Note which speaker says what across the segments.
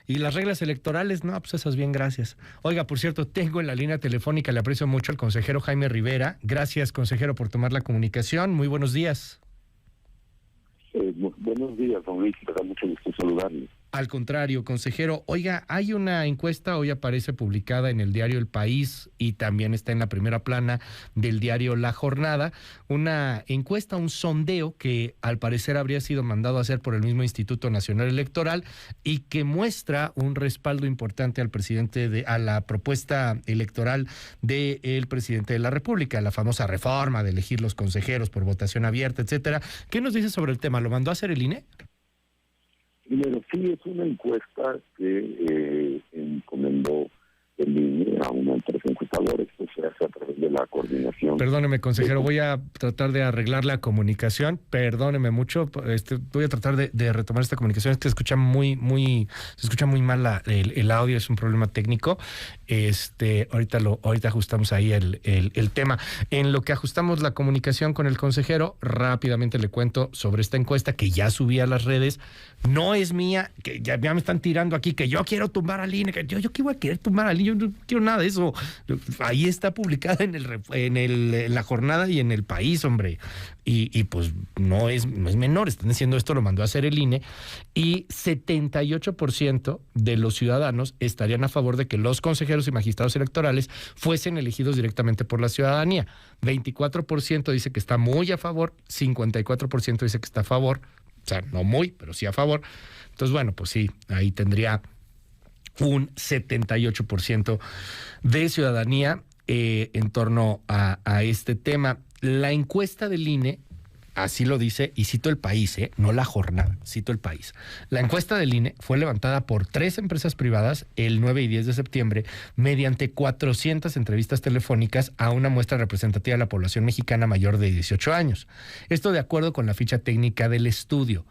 Speaker 1: Y las reglas electorales, no, pues esas bien, gracias. Oiga, por cierto, tengo en la línea telefónica, le aprecio mucho al consejero Jaime Rivera. Gracias, consejero, por tomar la comunicación. Muy buenos días.
Speaker 2: Buenos días, don Luis, me da mucho gusto saludarle.
Speaker 1: Al contrario, consejero, oiga, hay una encuesta, hoy aparece publicada en el diario El País y también está en la primera plana del diario La Jornada, una encuesta, un sondeo que al parecer habría sido mandado a hacer por el mismo Instituto Nacional Electoral y que muestra un respaldo importante al presidente, a la propuesta electoral del presidente de la República, la famosa reforma de elegir los consejeros por votación abierta, etcétera. ¿Qué nos dice sobre el tema? ¿Lo mandó a hacer el INE?
Speaker 2: Primero, sí, es una encuesta que encomendó el INE a una empresa encuestadora, esto se hace a través de la coordinación.
Speaker 1: Perdóneme, consejero, voy a tratar de arreglar la comunicación, perdóneme mucho, voy a tratar de retomar esta comunicación, es que se escucha muy mal el audio, es un problema técnico. Ahorita ajustamos ahí el tema. En lo que ajustamos la comunicación con el consejero, rápidamente le cuento sobre esta encuesta que ya subí a las redes. No es mía, que ya me están tirando aquí, que yo quiero tumbar al INE, que yo qué voy a querer tumbar al INE, yo no quiero nada de eso. Ahí está publicada en la Jornada y en El País, hombre. Y pues no es menor, están diciendo esto, lo mandó a hacer el INE, y 78% de los ciudadanos estarían a favor de que los consejeros y magistrados electorales fuesen elegidos directamente por la ciudadanía. 24% dice que está muy a favor, 54% dice que está a favor, o sea, no muy, pero sí a favor. Entonces, bueno, pues sí, ahí tendría un 78% de ciudadanía en torno a este tema. La encuesta del INE, así lo dice, y cito El País, no La Jornada, cito El País. La encuesta del INE fue levantada por 3 empresas privadas el 9 y 10 de septiembre mediante 400 entrevistas telefónicas a una muestra representativa de la población mexicana mayor de 18 años. Esto de acuerdo con la ficha técnica del estudio.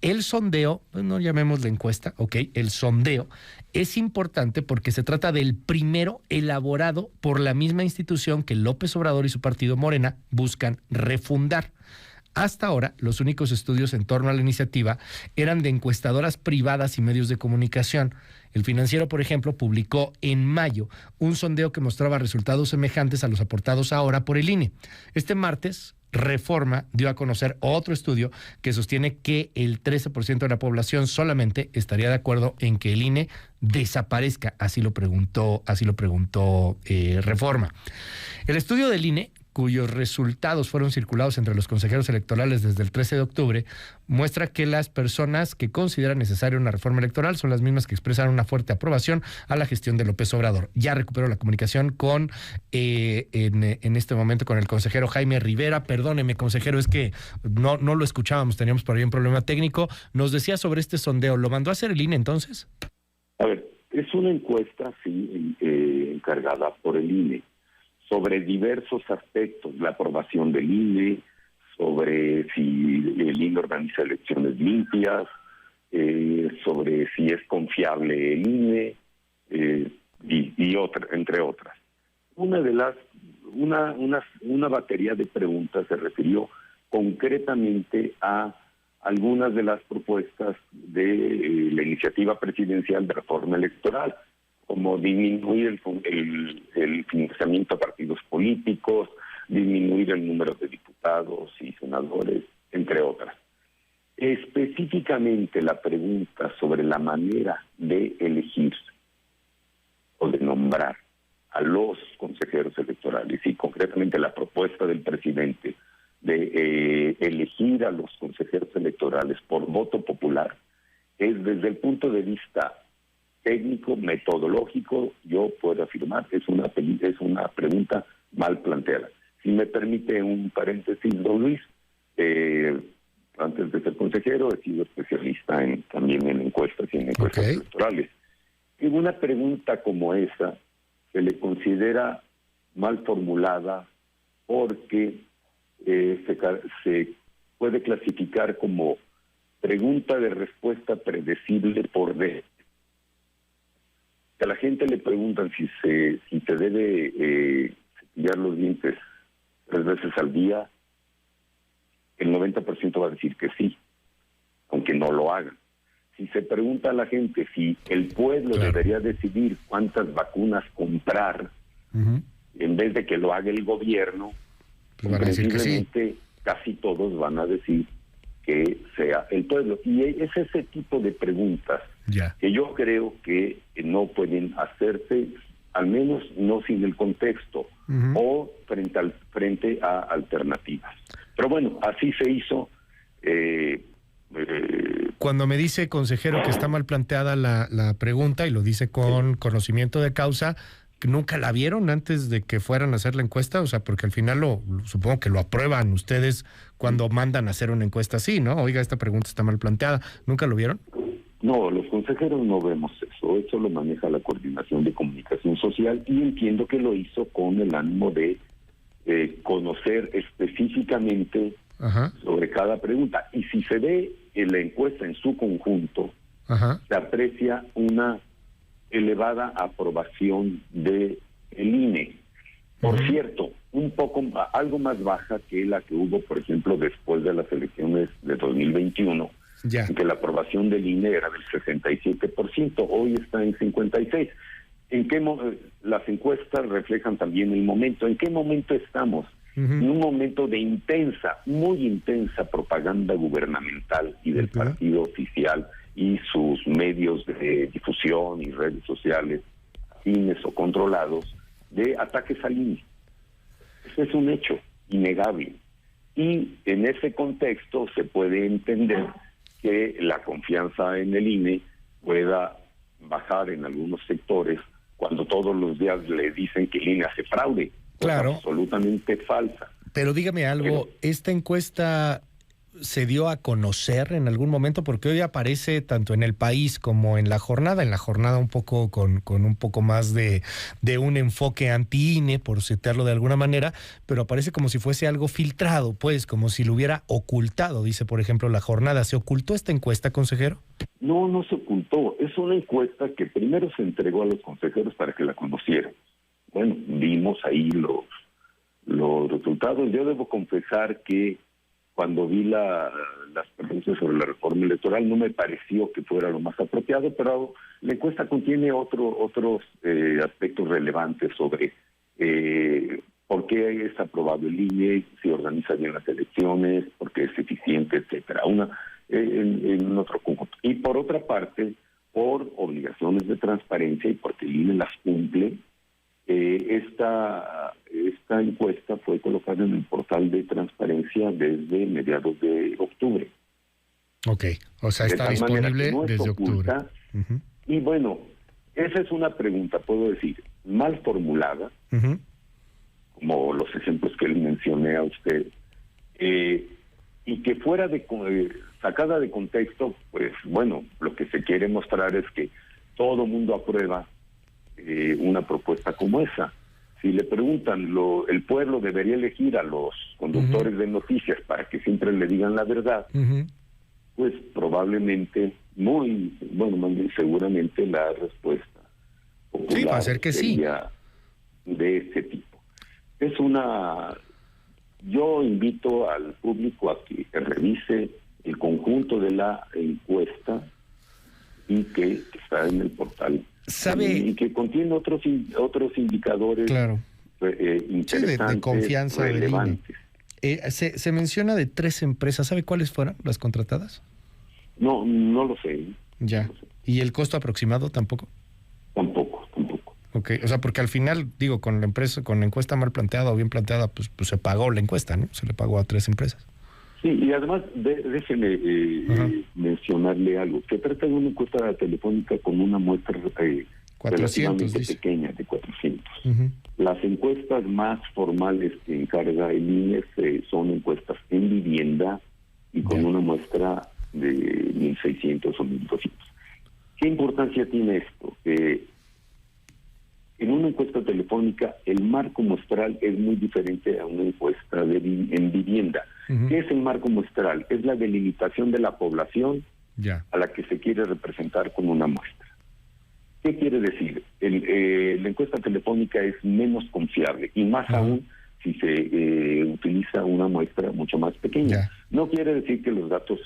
Speaker 1: El sondeo, pues no llamémosle encuesta, ok, el sondeo es importante porque se trata del primero elaborado por la misma institución que López Obrador y su partido Morena buscan refundar. Hasta ahora, los únicos estudios en torno a la iniciativa eran de encuestadoras privadas y medios de comunicación. El Financiero, por ejemplo, publicó en mayo un sondeo que mostraba resultados semejantes a los aportados ahora por el INE. Este martes, Reforma dio a conocer otro estudio que sostiene que el 13% de la población solamente estaría de acuerdo en que el INE desaparezca. Así lo preguntó Reforma. El estudio del INE, cuyos resultados fueron circulados entre los consejeros electorales desde el 13 de octubre, muestra que las personas que consideran necesaria una reforma electoral son las mismas que expresan una fuerte aprobación a la gestión de López Obrador. Ya recupero la comunicación con en este momento con el consejero Jaime Rivera. Perdóneme, consejero, es que no lo escuchábamos, teníamos por ahí un problema técnico. Nos decía sobre este sondeo, ¿lo mandó a hacer el INE entonces?
Speaker 2: A ver, es una encuesta, sí, encargada por el INE, sobre diversos aspectos, la aprobación del INE, sobre si el INE organiza elecciones limpias, sobre si es confiable el INE, entre otras. Una batería de preguntas se refirió concretamente a algunas de las propuestas de la iniciativa presidencial de reforma electoral, como disminuir el financiamiento a partidos políticos, disminuir el número de diputados y senadores, entre otras. Específicamente la pregunta sobre la manera de elegir o de nombrar a los consejeros electorales y concretamente la propuesta del presidente de elegir a los consejeros electorales por voto popular es, desde el punto de vista técnico, metodológico, yo puedo afirmar es una pregunta mal planteada. Si me permite un paréntesis, don Luis, antes de ser consejero he sido especialista también en encuestas y en encuestas electorales. Y una pregunta como esa se le considera mal formulada porque se puede clasificar como pregunta de respuesta predecible por D. A la gente le preguntan si se debe cepillar los dientes 3 veces al día, el 90% va a decir que sí, aunque no lo hagan. si se pregunta a la gente si el pueblo debería decidir cuántas vacunas comprar, en vez de que lo haga el gobierno,
Speaker 1: pues van a decir que sí.
Speaker 2: Casi todos van a decir que sea el pueblo. Y es ese tipo de preguntas que yo creo que no pueden hacerse, al menos no sin el contexto, o frente a alternativas. Pero bueno, así se hizo.
Speaker 1: Cuando me dice, consejero, que está mal planteada la pregunta, y lo dice con conocimiento de causa, ¿nunca la vieron antes de que fueran a hacer la encuesta? O sea, porque al final supongo que lo aprueban ustedes cuando mandan a hacer una encuesta así, ¿no? Oiga, esta pregunta está mal planteada. ¿Nunca lo vieron?
Speaker 2: No, los consejeros no vemos eso. Eso lo maneja la Coordinación de Comunicación Social, y entiendo que lo hizo con el ánimo de conocer específicamente sobre cada pregunta. Y si se ve en la encuesta en su conjunto, se aprecia una elevada aprobación de el INE. Por cierto, algo más baja que la que hubo, por ejemplo, después de las elecciones de 2021, en que la aprobación del INE era del 67%, hoy está en 56%. Las encuestas reflejan también el momento. ¿En qué momento estamos? En un momento de muy intensa propaganda gubernamental y del partido oficial y sus medios de difusión y redes sociales, afines o controlados, de ataques al INE. Ese es un hecho innegable. Y en ese contexto se puede entender que la confianza en el INE pueda bajar en algunos sectores cuando todos los días le dicen que el INE hace fraude.
Speaker 1: Claro.
Speaker 2: Absolutamente falsa.
Speaker 1: Pero dígame algo, ¿esta encuesta se dio a conocer en algún momento? Porque hoy aparece tanto en El País como en La Jornada un poco con un poco más de un enfoque anti-INE, por citarlo de alguna manera, pero aparece como si fuese algo filtrado, pues, como si lo hubiera ocultado, dice, por ejemplo, La Jornada. ¿Se ocultó esta encuesta, consejero?
Speaker 2: No, no se ocultó. Es una encuesta que primero se entregó a los consejeros para que la conocieran. Bueno, vimos ahí los resultados. Yo debo confesar que cuando vi las preguntas sobre la reforma electoral no me pareció que fuera lo más apropiado, pero la encuesta contiene otros aspectos relevantes sobre por qué es aprobado el INE, si organiza bien las elecciones, por qué es eficiente, etcétera. En otro conjunto. Y por otra parte, por obligaciones de transparencia y porque el INE las cumple, esta encuesta fue colocada en el portal de transparencia desde mediados de octubre.
Speaker 1: Ok, o sea, está disponible desde octubre.
Speaker 2: Y bueno, esa es una pregunta, puedo decir, mal formulada, como los ejemplos que le mencioné a usted, y que fuera sacada de contexto, pues bueno, lo que se quiere mostrar es que todo mundo aprueba una propuesta como esa. Si le preguntan, el pueblo debería elegir a los conductores de noticias para que siempre le digan la verdad, pues probablemente, seguramente la respuesta popular
Speaker 1: va a ser que
Speaker 2: sería de ese tipo. Yo invito al público a que revise el conjunto de la encuesta y que está en el portal.
Speaker 1: ¿Sabe?
Speaker 2: Y que contiene otros indicadores interesantes,
Speaker 1: de confianza,
Speaker 2: relevantes.
Speaker 1: Se menciona de 3 empresas. ¿Sabe cuáles fueron las contratadas?
Speaker 2: No lo sé.
Speaker 1: Ya.
Speaker 2: No lo sé.
Speaker 1: ¿Y el costo aproximado tampoco?
Speaker 2: Tampoco.
Speaker 1: Ok, o sea, porque al final, con la empresa, con la encuesta mal planteada o bien planteada, pues se pagó la encuesta, ¿no? Se le pagó a 3 empresas.
Speaker 2: Sí, y además, déjeme mencionarle algo. Se trata de una encuesta telefónica con una muestra
Speaker 1: 400,
Speaker 2: relativamente pequeña, de 400. Las encuestas más formales que encarga el INE son encuestas en vivienda y con una muestra de 1.600 o 1.200. ¿Qué importancia tiene esto? En una encuesta telefónica, el marco muestral es muy diferente a una encuesta en vivienda. ¿Qué es el marco muestral? Es la delimitación de la población a la que se quiere representar con una muestra. ¿Qué quiere decir? La encuesta telefónica es menos confiable y más aún si se utiliza una muestra mucho más pequeña.
Speaker 1: Ya.
Speaker 2: No quiere decir que los datos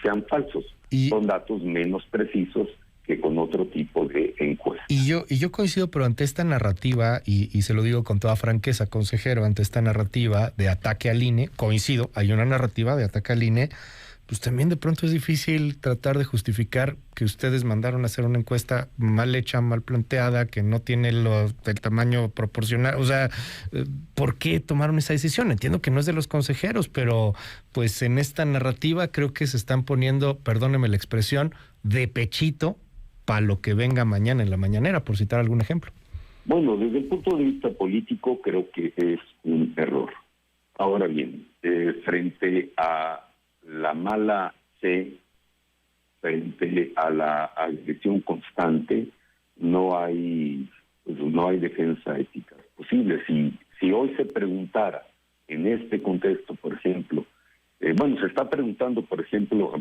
Speaker 2: sean falsos, son datos menos precisos que con otro tipo de encuesta.
Speaker 1: Y yo coincido, pero ante esta narrativa, y se lo digo con toda franqueza, consejero, ante esta narrativa de ataque al INE, coincido, hay una narrativa de ataque al INE, pues también de pronto es difícil tratar de justificar que ustedes mandaron a hacer una encuesta mal hecha, mal planteada, que no tiene el tamaño proporcional. O sea, ¿por qué tomaron esa decisión? Entiendo que no es de los consejeros, pero pues en esta narrativa creo que se están poniendo, perdóneme la expresión, de pechito para lo que venga mañana en la mañanera, por citar algún ejemplo.
Speaker 2: Bueno, desde el punto de vista político creo que es un error. Ahora bien, frente a la mala fe, frente a la agresión constante, no hay defensa ética posible. Si hoy se preguntara en este contexto, por ejemplo, se está preguntando, por ejemplo,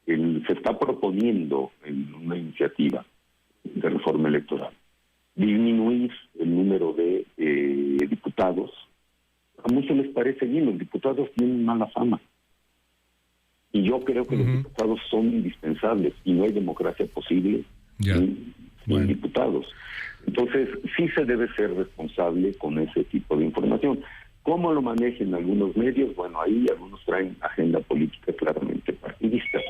Speaker 2: se está proponiendo en una iniciativa de reforma electoral disminuir el número de diputados. A muchos les parece bien, los diputados tienen mala fama. Y yo creo que los diputados son indispensables y no hay democracia posible sin diputados. Entonces, sí se debe ser responsable con ese tipo de información. ¿Cómo lo manejen algunos medios? Bueno, ahí algunos traen agenda política claramente partidista.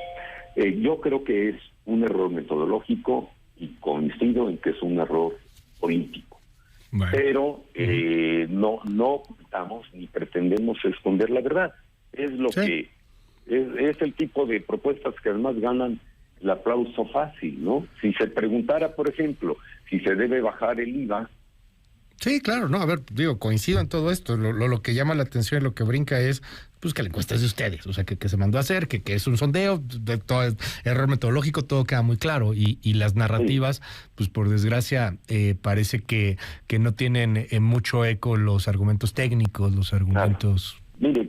Speaker 2: Yo creo que es un error metodológico y coincido en que es un error político. Bueno. Pero no ocultamos ni pretendemos esconder la verdad. Es lo que es el tipo de propuestas que además ganan el aplauso fácil, ¿no? Si se preguntara, por ejemplo, si se debe bajar el IVA.
Speaker 1: Sí, claro, no, a ver, coincido en todo esto. Lo que llama la atención y lo que brinca es pues que la encuesta es de ustedes, o sea, que se mandó a hacer, que es un sondeo, todo es error metodológico, todo queda muy claro. Y las narrativas, pues por desgracia, parece que no tienen mucho eco los argumentos técnicos, los argumentos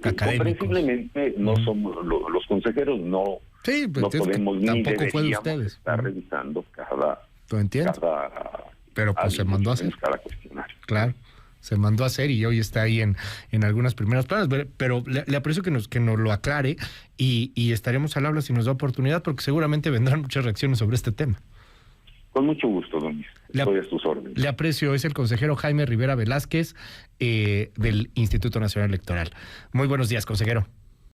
Speaker 1: académicos.
Speaker 2: Comprensiblemente no somos, los consejeros no podemos ni
Speaker 1: tampoco fue de ustedes.
Speaker 2: Estar revisando cada...
Speaker 1: ¿Lo entiendes? Pero pues se mandó a hacer. Claro, se mandó a hacer y hoy está ahí en algunas primeras planas. Pero le aprecio que nos lo aclare y estaremos al habla si nos da oportunidad, porque seguramente vendrán muchas reacciones sobre este tema.
Speaker 2: Con mucho gusto, don Luis. Estoy a sus órdenes.
Speaker 1: Le aprecio, es el consejero Jaime Rivera Velázquez del Instituto Nacional Electoral. Muy buenos días, consejero.